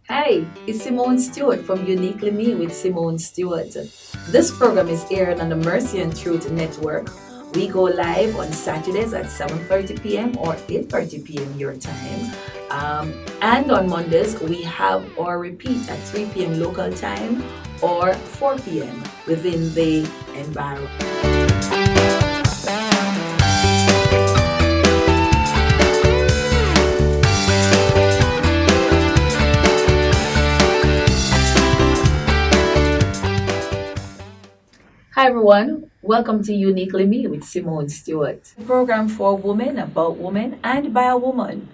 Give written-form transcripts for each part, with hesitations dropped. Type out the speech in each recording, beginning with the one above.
Hi, it's Simone Stewart from Uniquely Me with Simone Stewart. This program is aired on the Mercy and Truth Network. We go live on Saturdays at 7:30 p.m. or 8:30 p.m. your time. And on Mondays, we have our repeat at 3 p.m. local time or 4 p.m. within the environment. Hi everyone, welcome to Uniquely Me with Simone Stewart. A program for women, about women, and by a woman.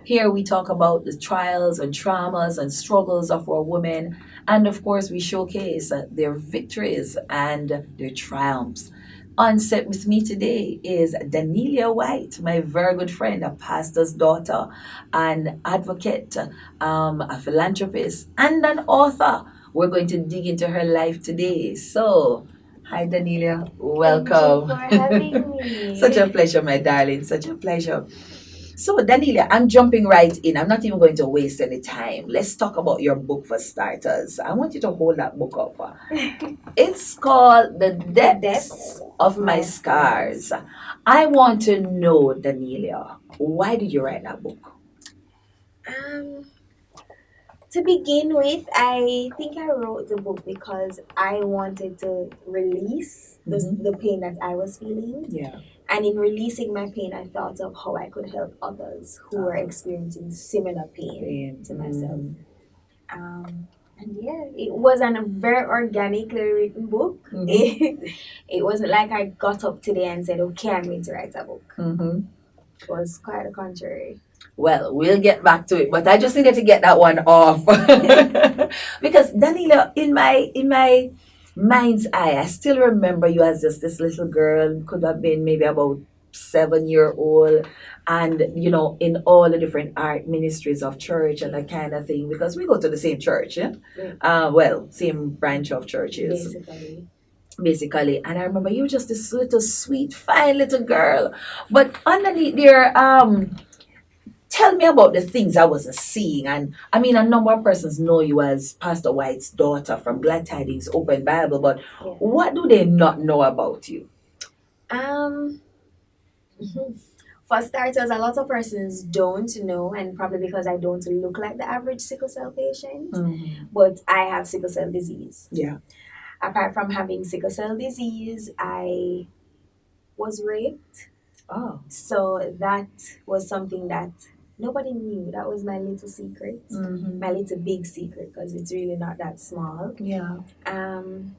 Here we talk about the trials and traumas and struggles of our women, and of course we showcase their victories and their triumphs. On set with me today is Daniellia White, my very good friend, a pastor's daughter, an advocate, a philanthropist, and an author. We're going to dig into her life today. So, hi, Daniela. Welcome. Thank you for having me. Such a pleasure, my darling. Such a pleasure. So, Daniela, I'm jumping right in. I'm not even going to waste any time. Let's talk about your book for starters. I want you to hold that book up. It's called The Depths of My Scars. I want to know, Daniela, why did you write that book? Um, to begin with, I think I wrote the book because I wanted to release the pain that I was feeling. Yeah. And in releasing my pain, I thought of how I could help others who were experiencing similar pain to myself. And yeah, it was a very organically written book. It wasn't like I got up today and said, okay, I'm going to write a book. It was quite the contrary. Well, we'll get back to it, but I just needed to get that one off because Danila, in my mind's eye, I still remember you as just this little girl. Could have been maybe about 7 year old, and in all the different art ministries of church and that kind of thing. Because we go to the same church, yeah. Well, same branch of churches. Basically, and I remember you were just this little sweet, fine little girl, but underneath there, tell me about the things I wasn't seeing. And I mean, a number of persons know you as Pastor White's daughter from Glad Tidings Open Bible, but what do they not know about you? Um, for starters, a lot of persons don't know, and probably because I don't look like the average sickle cell patient, but I have sickle cell disease. Yeah. Apart from having sickle cell disease, I was raped. Oh. So that was something that nobody knew. That was my little secret, my little big secret, because it's really not that small. Yeah. And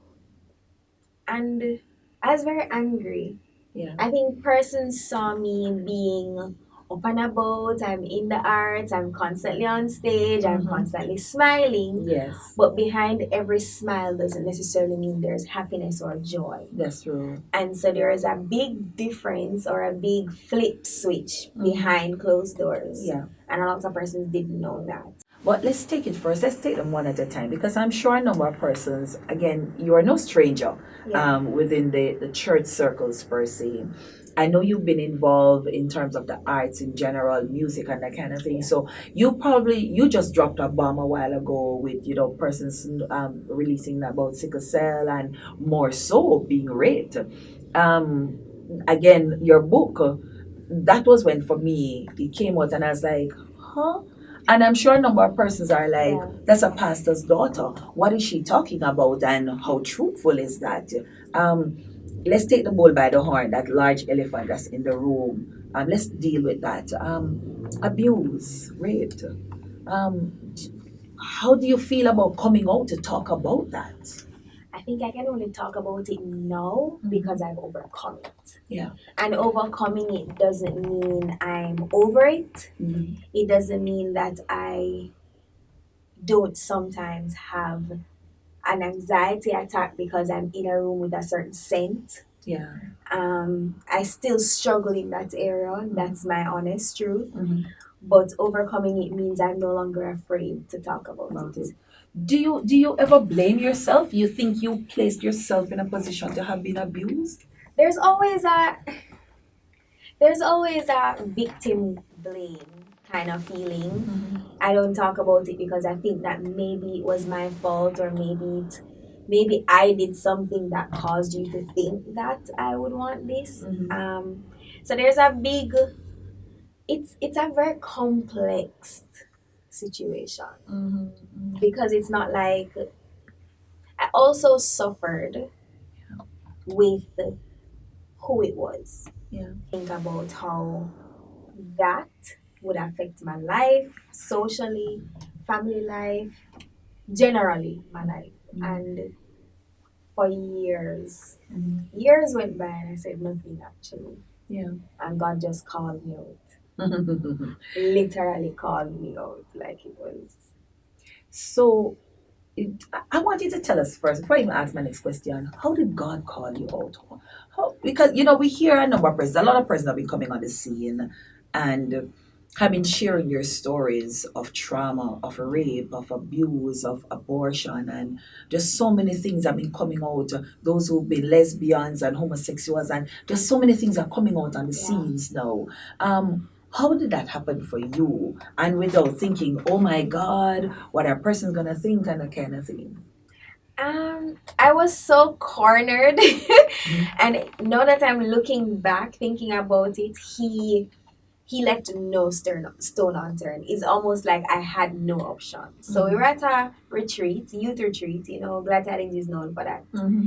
I was very angry. Yeah. I think persons saw me being up and about. I'm in the arts. I'm constantly on stage. I'm constantly smiling. Yes. But behind every smile doesn't necessarily mean there's happiness or joy. That's true. And so there is a big difference or a big flip switch behind closed doors. Yeah. And a lot of persons didn't know that. But let's take it first. Let's take them one at a time, because I'm sure a number of persons, again, you are no stranger within the church circles per se. I know you've been involved in terms of the arts in general, music and that kind of thing. So you just dropped a bomb a while ago with persons releasing about sickle cell and more so being raped. Again, your book, that was when for me it came out and I was like, huh? And I'm sure a number of persons are like, that's a pastor's daughter. What is she talking about and how truthful is that? Let's take the bull by the horn, that large elephant that's in the room. Let's deal with that. Abuse, rape. How do you feel about coming out to talk about that? I think I can only talk about it now because I've overcome it. Yeah. And overcoming it doesn't mean I'm over it. It doesn't mean that I don't sometimes have an anxiety attack because I'm in a room with a certain scent. Yeah. I still struggle in that area. That's my honest truth. But overcoming it means I'm no longer afraid to talk about it. Do you ever blame yourself? You think you placed yourself in a position to have been abused? There's always a victim blame. kind of feeling. Mm-hmm. I don't talk about it because I think that maybe it was my fault, or maybe I did something that caused you to think that I would want this. Mm-hmm. So there's a big, it's a very complex situation, Mm-hmm. because it's not like I also suffered with who it was. Yeah. Think about how that would affect my life, socially, family life, generally my life. Mm-hmm. And for years, Mm-hmm. years went by and I said nothing actually. Yeah. And God just called me out. Literally called me out like it was. So I want you to tell us first, before I even ask my next question, how did God call you out? How, because, we hear a number of persons, a lot of persons have been coming on the scene and have been sharing their stories of trauma, of rape, of abuse, of abortion, and just so many things have been coming out. Those who've been lesbians and homosexuals, and just so many things are coming out on the Yeah. scenes now. How did that happen for you? And without thinking, oh my God, what a person's gonna think, and that kind of thing. I was so cornered, and now that I'm looking back, thinking about it, he left no stone unturned. It's almost like I had no option. So we were at a retreat, youth retreat. Glad Tidings is known for that, Mm-hmm.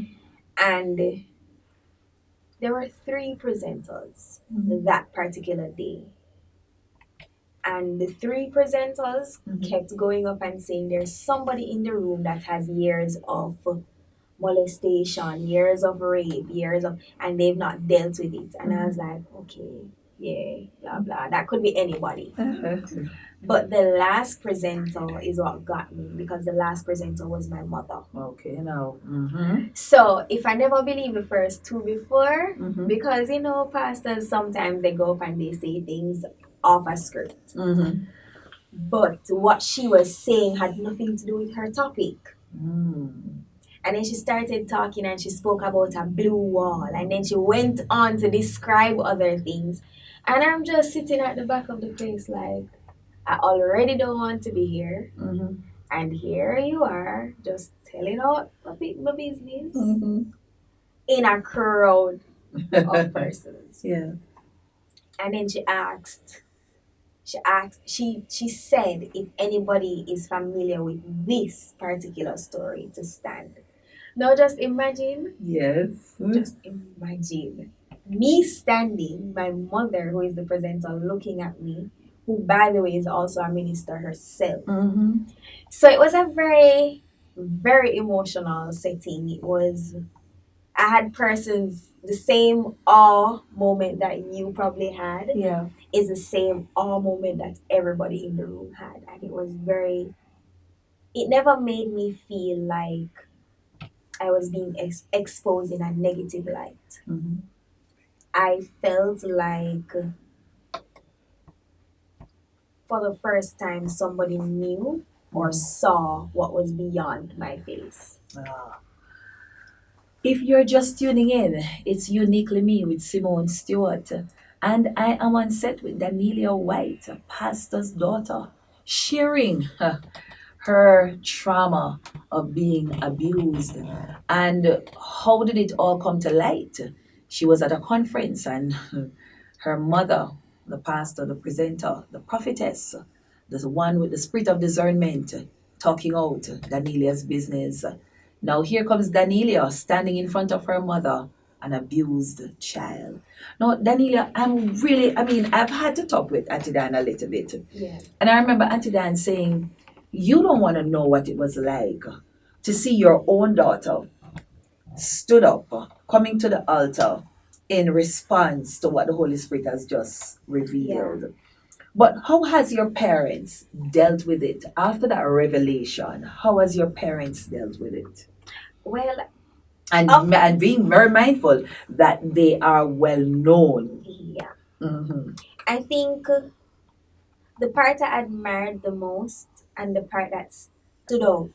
and there were three presenters that particular day. And the three presenters kept going up and saying there's somebody in the room that has years of molestation, years of rape, and they've not dealt with it. And I was like, okay, yeah, blah, blah. That could be anybody. But the last presenter is what got me, because the last presenter was my mother. Okay, now. Mm-hmm. So if I never believe the first two before, Mm-hmm. because pastors sometimes they go up and they say things off a script. Mm-hmm. But what she was saying had nothing to do with her topic. Mm. And then she started talking and she spoke about a blue wall. And then she went on to describe other things. And I'm just sitting at the back of the place like, I already don't want to be here. Mm-hmm. And here you are, just telling out my business Mm-hmm. in a crowd of persons. Yeah. And then she said if anybody is familiar with this particular story to stand. Now just imagine, Yes. just imagine me standing, my mother, who is the presenter, looking at me, who by the way is also a minister herself. Mm-hmm. So it was a very, very emotional setting. I had persons, the same awe moment that you probably had Yeah. is the same awe moment that everybody in the room had. And it never made me feel like I was being exposed in a negative light. Mm-hmm. I felt like for the first time somebody knew or saw what was beyond my face. Ah. If you're just tuning in, it's Uniquely Me with Simone Stewart. And I am on set with Daniellia White, a pastor's daughter, sharing her trauma of being abused. And how did it all come to light? She was at a conference and her mother, the pastor, the presenter, the prophetess, the one with the spirit of discernment, talking out Danielia's business. Now here comes Daniellia standing in front of her mother, an abused child. Now, Daniellia, I've had to talk with Auntie Dan a little bit. Yeah. And I remember Auntie Dan saying, you don't want to know what it was like to see your own daughter stood up, coming to the altar in response to what the Holy Spirit has just revealed. But how has your parents dealt with it after that revelation? How has your parents dealt with it? Well, And being very mindful that they are well known. yeah. Mm-hmm. I think the part I admired the most and the part that stood out,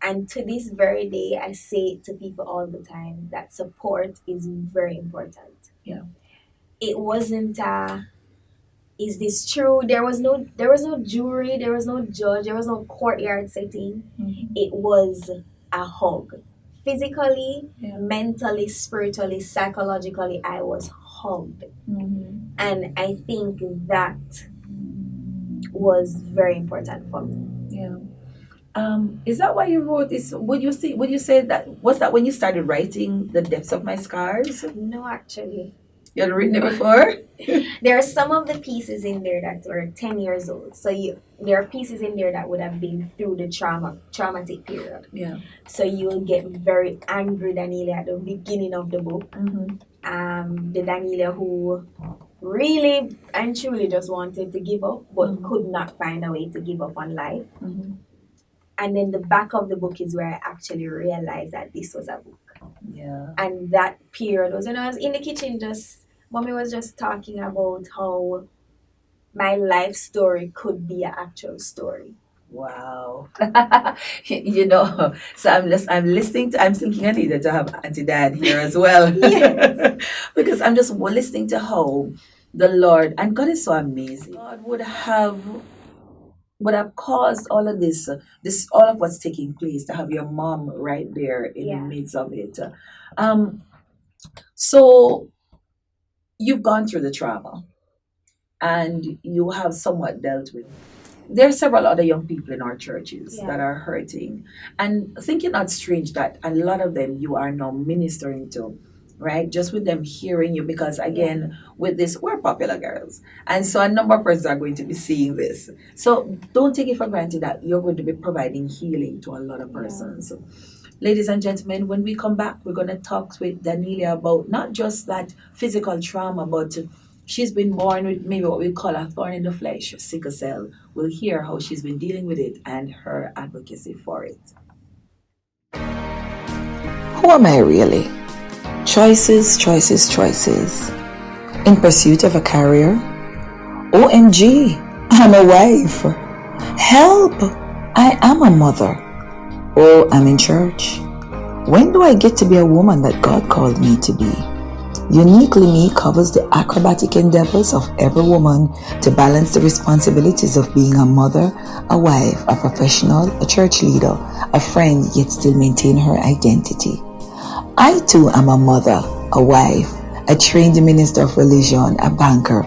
and to this very day, I say it to people all the time, that support is very important. Yeah. It wasn't a is this true? There was no jury, there was no judge, there was no courtyard setting. It was a hug. Physically, Yeah. mentally, spiritually, psychologically, I was hugged. And I think that was very important for me. Yeah. Is that why you wrote this? Would you say that was that when you started writing The Depths of My Scars? No, actually. You had written it before? There are some of the pieces in there that were 10 years old. So there are pieces in there that would have been through the traumatic period. Yeah. So you will get very angry Daniellia at the beginning of the book. The Daniellia who really and truly just wanted to give up, but could not find a way to give up on life. And then the back of the book is where I actually realized that this was a book. Yeah. And that period was when I was in the kitchen, mommy was just talking about how my life story could be an actual story. Wow. So I'm listening I'm thinking I needed to have Auntie Dad here as well. Yes. Because I'm just listening to how the Lord, and God is so amazing. God would have caused all of this all of what's taking place to have your mom right there in the Yeah. midst of it. So you've gone through the trauma and you have somewhat dealt with. There are several other young people in our churches Yeah. that are hurting. And think it not strange that a lot of them you are now ministering to, right? Just with them hearing you, because again, with this, we're popular girls. And so a number of persons are going to be seeing this. So don't take it for granted that you're going to be providing healing to a lot of persons. Ladies and gentlemen, when we come back, we're going to talk with Daniellia about not just that physical trauma, but she's been born with maybe what we call a thorn in the flesh, sickle cell. We'll hear how she's been dealing with it and her advocacy for it. Who am I really? Choices, choices, choices. In pursuit of a career? OMG, I'm a wife. Help! I am a mother. Oh, I'm in church. When do I get to be a woman that God called me to be? Uniquely Me covers the acrobatic endeavors of every woman to balance the responsibilities of being a mother, a wife, a professional, a church leader, a friend, yet still maintain her identity. I too am a mother, a wife, a trained minister of religion, a banker,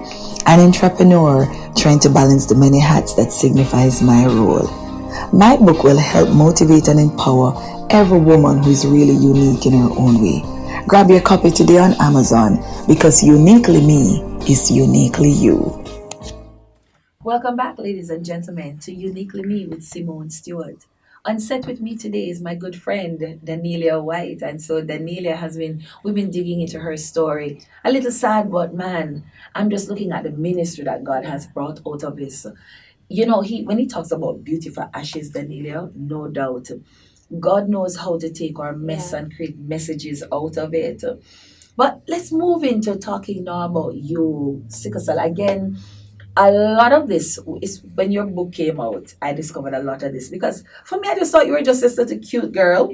an entrepreneur trying to balance the many hats that signifies my role. My book will help motivate and empower every woman who is really unique in her own way. Grab your copy today on Amazon, because Uniquely Me is uniquely you. Welcome back, ladies and gentlemen, to Uniquely Me with Simone Stewart. On set with me today is my good friend Daniellia White, and so we've been digging into her story. A little sad, but man, I'm just looking at the ministry that God has brought out of this. When he talks about beauty for ashes, Daniellia, no doubt, God knows how to take our mess and create messages out of it. But let's move into talking now about you, sickle cell. Again, a lot of this is when your book came out. I discovered a lot of this because for me, I just thought you were just a such a cute girl,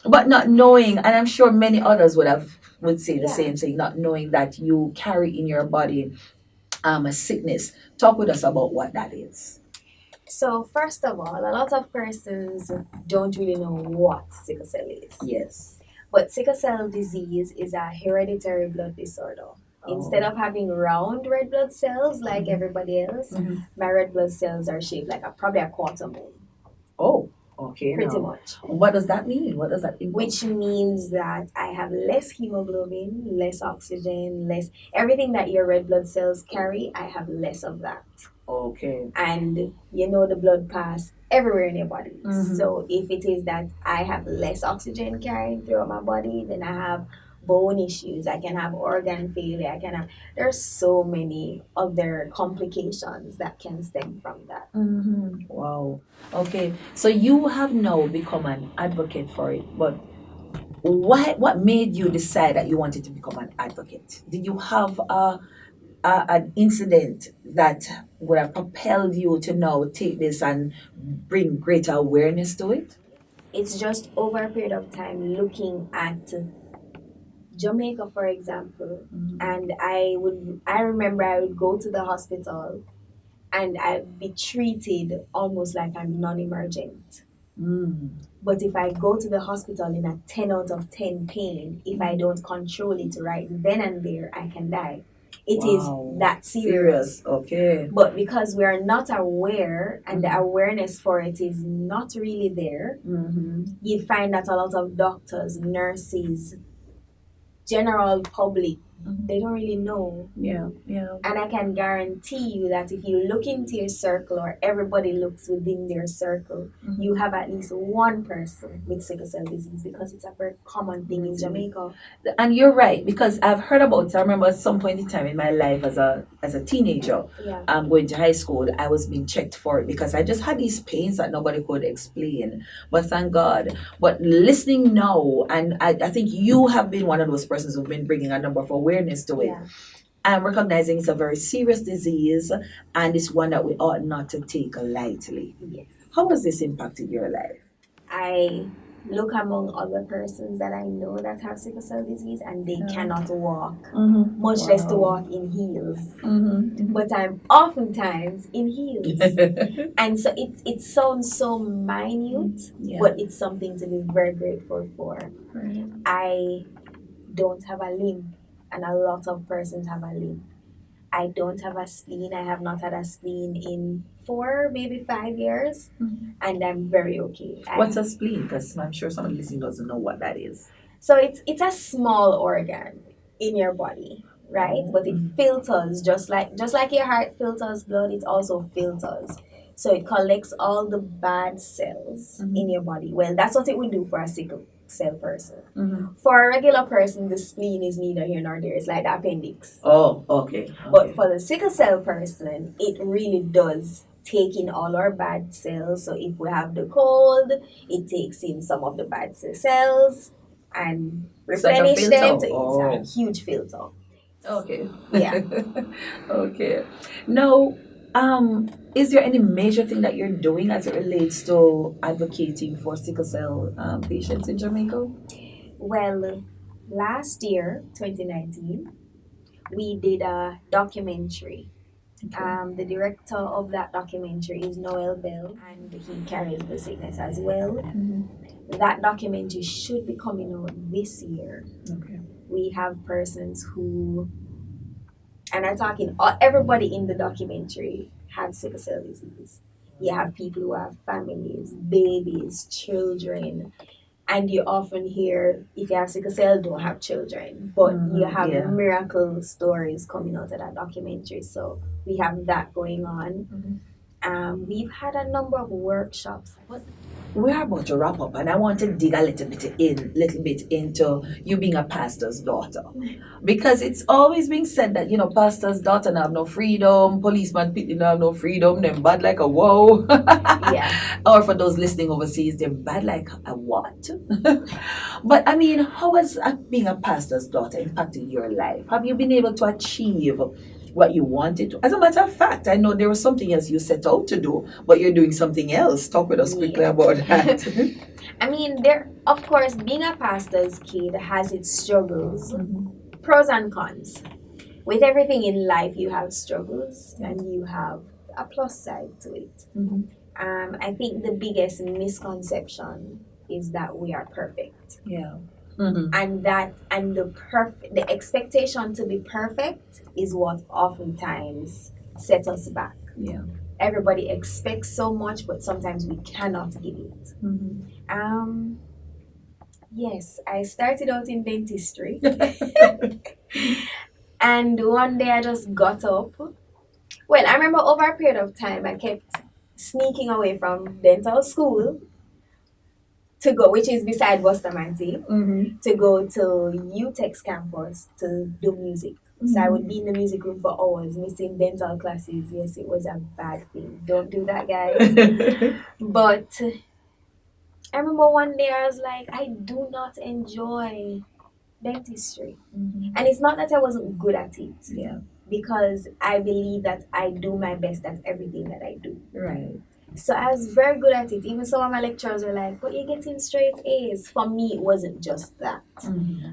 but not knowing, and I'm sure many others would say the same thing, not knowing that you carry in your body a sickness. Talk with us about what that is. So first of all, a lot of persons don't really know what sickle cell is. Yes. But sickle cell disease is a hereditary blood disorder. Instead of having round red blood cells like everybody else, my red blood cells are shaped like probably a quarter moon. Oh, okay. Pretty much. What does that mean? What does that mean? Which means that I have less hemoglobin, less oxygen, less everything that your red blood cells carry, I have less of that. Okay. And the blood pass everywhere in your body. So if it is that I have less oxygen carrying throughout my body, then I have bone issues, I can have organ failure, there's so many other complications that can stem from that. Wow. Okay. So you have now become an advocate for it, but what made you decide that you wanted to become an advocate? Did you have an incident that would have propelled you to now take this and bring greater awareness to it? It's just over a period of time looking at Jamaica, for example, Mm-hmm. and I remember I would go to the hospital and I'd be treated almost like I'm non-emergent. Mm. But if I go to the hospital in a 10 out of 10 pain, if I don't control it right then and there, I can die. It is Wow. that serious. Okay. But because we are not aware and the Mhm. awareness for it is not really there, Mm-hmm. you find that a lot of doctors, nurses, general public, Mhm. they don't really know. Yeah. Yeah. And I can guarantee you that if you look into your circle or everybody looks within their circle, Mhm. you have at least one person with sickle cell disease because it's a very common thing in Disease. Jamaica. And you're right, because I've heard about it. I remember at some point in time in my life as a teenager, Yeah. going to high school, I was being checked for it because I just had these pains that nobody could explain. But thank God. But listening now, and I think you have been one of those persons who've been bringing a number of awareness to it. Yeah. I'm recognizing it's a very serious disease, and it's one that we ought not to take lightly. Yes. How has this impacted your life? I look among other persons that I know that have sickle cell disease and they cannot walk, Mm-hmm. much less to walk in heels. Mm-hmm. But I'm oftentimes in heels. And so it sounds so minute, Yeah. but it's something to be very grateful for. Right. I don't have a limb, and a lot of persons have a limb. I don't have a spleen. I have not had a spleen in 4, maybe 5 years, and I'm very okay. What's a spleen? Because I'm sure somebody listening doesn't know what that is. So it's a small organ in your body, right? But it filters just like your heart filters blood, it also filters. So it collects all the bad cells in your body. Well, that's what it would do for a sickle cell person. Mm-hmm. For a regular person, the spleen is neither here nor there. It's like the appendix. Oh, okay. But for the sickle cell person, it really does take in all our bad cells. So if we have the cold, it takes in some of the bad cells and It's like a replenish them. filter. So it's a huge filter. Okay. Yeah. Okay. Now, is there any major thing that you're doing as it relates to advocating for sickle cell patients in Jamaica? Well, last year, 2019, we did a documentary. The director of that documentary is Noel Bell, and he carries the sickness as well. Mm-hmm. That documentary should be coming out this year. Okay. We have persons who, and I'm talking everybody in the documentary have sickle cell disease. You have people who have families, babies, children, and you often hear if you have sickle cell, don't have children. But you have miracle stories coming out of that documentary. So we have that going on. We've had a number of workshops. We're about to wrap up, and I want to dig a little bit into you being a pastor's daughter, because it's always being said that pastor's daughter don't have no freedom, policeman people don't have no freedom, they're bad like a whoa. Yeah. Or for those listening overseas, they're bad like a what? But I mean, how has being a pastor's daughter impacted your life? Have you been able to achieve what you wanted to? As a matter of fact, I know there was something else you set out to do, but you're doing something else. Talk with us quickly about that. I mean, of course, being a pastor's kid has its struggles, pros and cons. With everything in life, you have struggles and you have a plus side to it. I think the biggest misconception is that we are perfect. Yeah. And the expectation to be perfect is what oftentimes sets us back. Yeah. Everybody expects so much, but sometimes we cannot give it. Yes, I started out in dentistry. And one day I just got up. Well, I remember over a period of time I kept sneaking away from dental school to go, which is beside Bustamante, to go to UTEX campus to do music. So I would be in the music room for hours, missing dental classes. Yes, it was a bad thing. Don't do that, guys. But I remember one day I was like, I do not enjoy dentistry. And it's not that I wasn't good at it. Yeah. Because I believe that I do my best at everything that I do. Right. So I was very good at it. Even some of my lecturers were like, but you're getting straight A's. For me, it wasn't just that.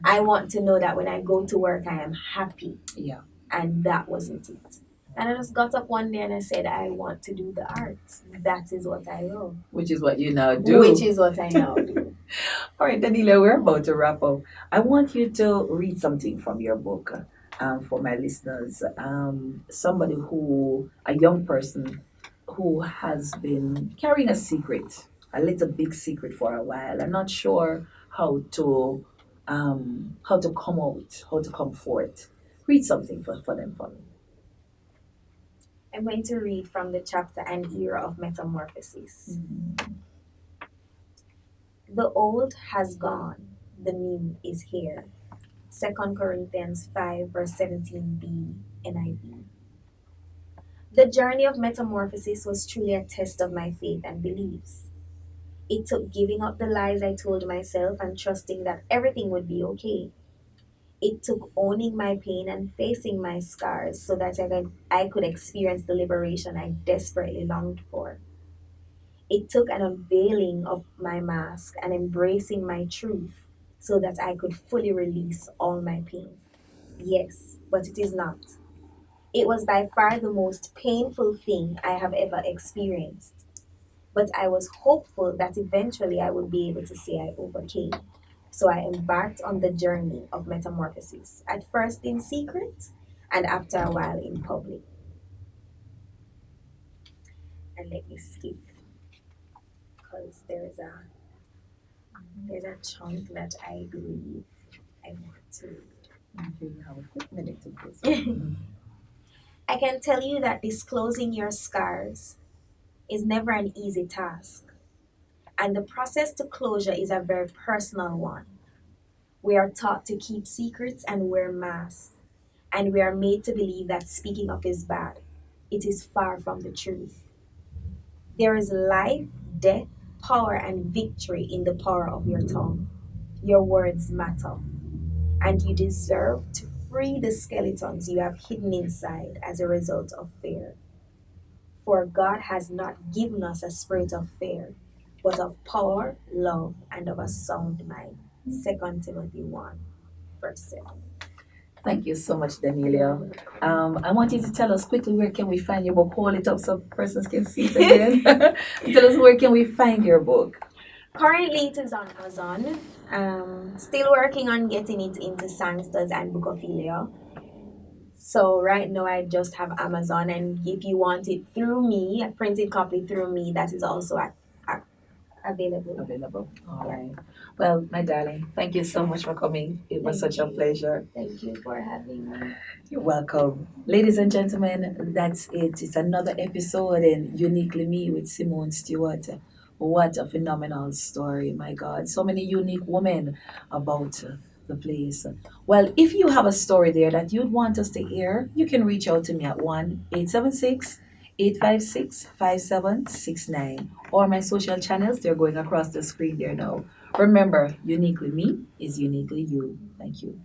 I want to know that when I go to work, I am happy. Yeah. And that wasn't it. And I just got up one day and I said, I want to do the arts. That is what I love. Which is what you now do. Which is what I now do. All right, Daniela, we're about to wrap up. I want you to read something from your book for my listeners. Somebody a young person who has been carrying a secret, a little big secret for a while, and not sure how to come out, how to come forth. Read something for them for me. I'm going to read from the chapter An Era of Metamorphosis. The old has gone, the new is here. 2 Corinthians 5, verse 17b, NIV. The journey of metamorphosis was truly a test of my faith and beliefs. It took giving up the lies I told myself and trusting that everything would be okay. It took owning my pain and facing my scars so that I could experience the liberation I desperately longed for. It took an unveiling of my mask and embracing my truth so that I could fully release all my pain. Yes, but it is not. It was by far the most painful thing I have ever experienced. But I was hopeful that eventually I would be able to say I overcame. So I embarked on the journey of metamorphosis, at first in secret and after a while in public. And let me skip because there's a chunk that I believe I want to read. Okay, you have a quick minute to do. I can tell you that disclosing your scars is never an easy task, and the process to closure is a very personal one. We are taught to keep secrets and wear masks, and we are made to believe that speaking up is bad. It is far from the truth. There is life, death, power, and victory in the power of your tongue. Your words matter, and you deserve to free the skeletons you have hidden inside as a result of fear. For God has not given us a spirit of fear, but of power, love, and of a sound mind. 2 Timothy 1, verse 7. Thank you so much, Daniela. I want you to tell us quickly where can we find your book. Hold it up so persons can see it again. Tell us where can we find your book. Currently, it is on Amazon. Still working on getting it into Sangsters and Bookophilia. So right now, I just have Amazon, and if you want it through me, a printed copy through me, that is also available. Available. All right. Well, my darling, thank you so much for coming. It was Thank such a you. pleasure. Thank you for having me. You're welcome. Ladies and gentlemen, that's it. It's another episode in Uniquely Me with Simone Stewart. What a phenomenal story, my God. So many unique women about the place. Well, if you have a story there that you'd want us to hear, you can reach out to me at 1-876-856-5769 or my social channels. They're going across the screen there now. Remember, uniquely me is uniquely you. Thank you.